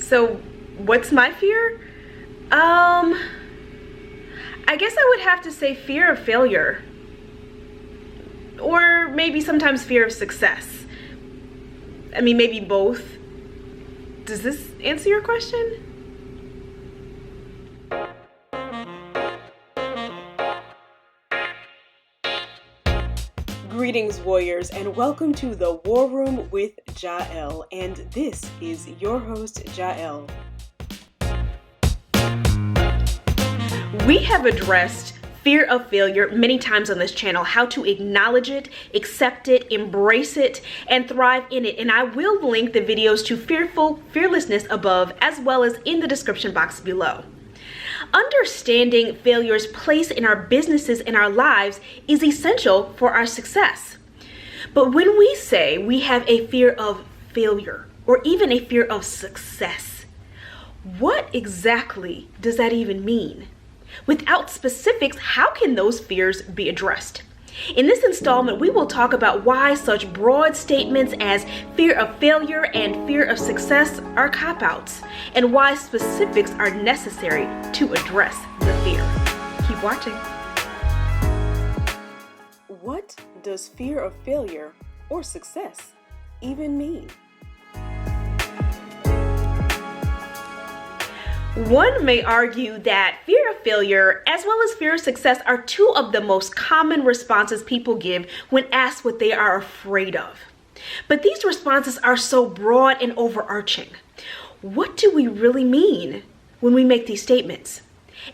So what's my fear? I guess I would have to say fear of failure. Or maybe sometimes fear of success. I mean, maybe both. Does this answer your question? Greetings, warriors, and welcome to the War Room with Jael, and this is your host, Jael. We have addressed fear of failure many times on this channel, how to acknowledge it, accept it, embrace it, and thrive in it. And I will link the videos to Fearlessness above, as well as in the description box below. Understanding failure's place in our businesses and our lives is essential for our success. But when we say we have a fear of failure or even a fear of success, what exactly does that even mean? Without specifics, how can those fears be addressed? In this installment, we will talk about why such broad statements as fear of failure and fear of success are cop-outs, and why specifics are necessary to address the fear. Keep watching. What does fear of failure or success even mean? One may argue that fear of failure as well as fear of success are two of the most common responses people give when asked what they are afraid of. But these responses are so broad and overarching. What do we really mean when we make these statements?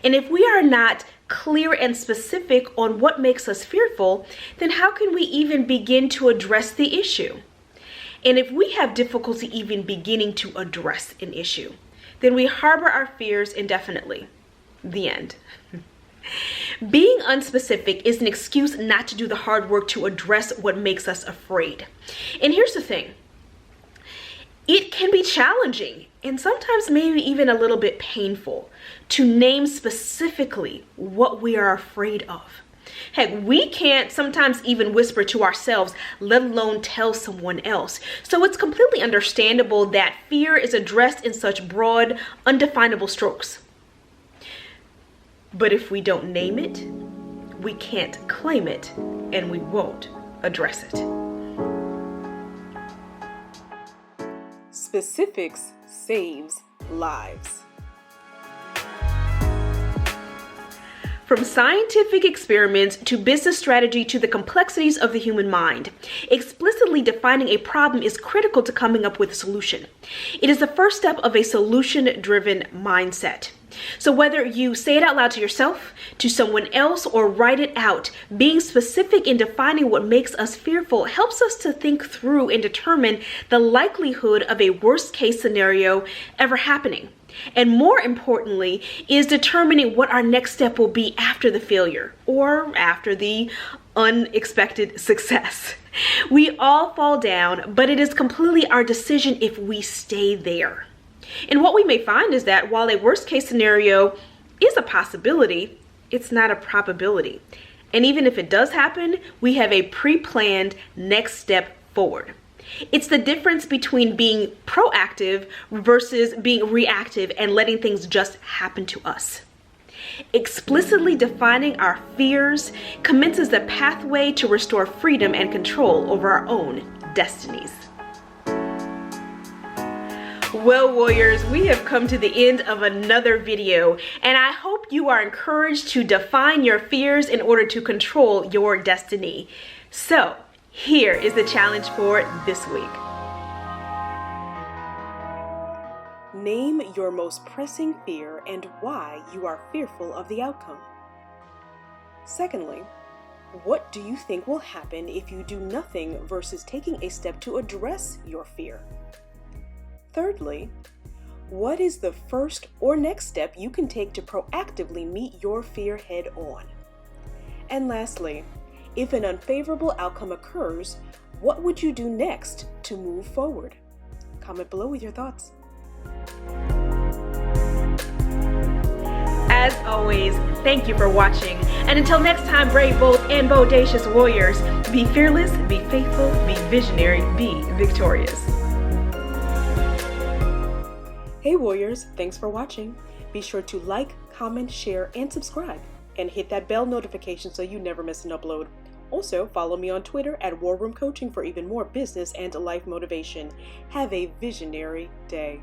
And if we are not clear and specific on what makes us fearful, then how can we even begin to address the issue? And if we have difficulty even beginning to address an issue, then we harbor our fears indefinitely. The end. Being unspecific is an excuse not to do the hard work to address what makes us afraid. And here's the thing. It can be challenging and sometimes maybe even a little bit painful to name specifically what we are afraid of. Heck, we can't sometimes even whisper to ourselves, let alone tell someone else. So it's completely understandable that fear is addressed in such broad, undefinable strokes. But if we don't name it, we can't claim it, and we won't address it. Specifics saves lives. From scientific experiments to business strategy to the complexities of the human mind, explicitly defining a problem is critical to coming up with a solution. It is the first step of a solution-driven mindset. So whether you say it out loud to yourself, to someone else, or write it out, being specific in defining what makes us fearful helps us to think through and determine the likelihood of a worst-case scenario ever happening. And more importantly, is determining what our next step will be after the failure or after the unexpected success. We all fall down, but it is completely our decision if we stay there. And what we may find is that while a worst case scenario is a possibility, it's not a probability. And even if it does happen, we have a pre-planned next step forward. It's the difference between being proactive versus being reactive and letting things just happen to us. Explicitly defining our fears commences the pathway to restore freedom and control over our own destinies. Well, warriors, we have come to the end of another video, and I hope you are encouraged to define your fears in order to control your destiny. So, here is the challenge for this week. Name your most pressing fear and why you are fearful of the outcome. Secondly, what do you think will happen if you do nothing versus taking a step to address your fear? Thirdly, what is the first or next step you can take to proactively meet your fear head on? And lastly, if an unfavorable outcome occurs, what would you do next to move forward? Comment below with your thoughts. As always, thank you for watching. And until next time, brave, bold, and bodacious warriors, be fearless, be faithful, be visionary, be victorious. Hey Warriors, thanks for watching. Be sure to like, comment, share, and subscribe. And hit that bell notification so you never miss an upload. Also, follow me on Twitter at War Room Coaching for even more business and life motivation. Have a visionary day.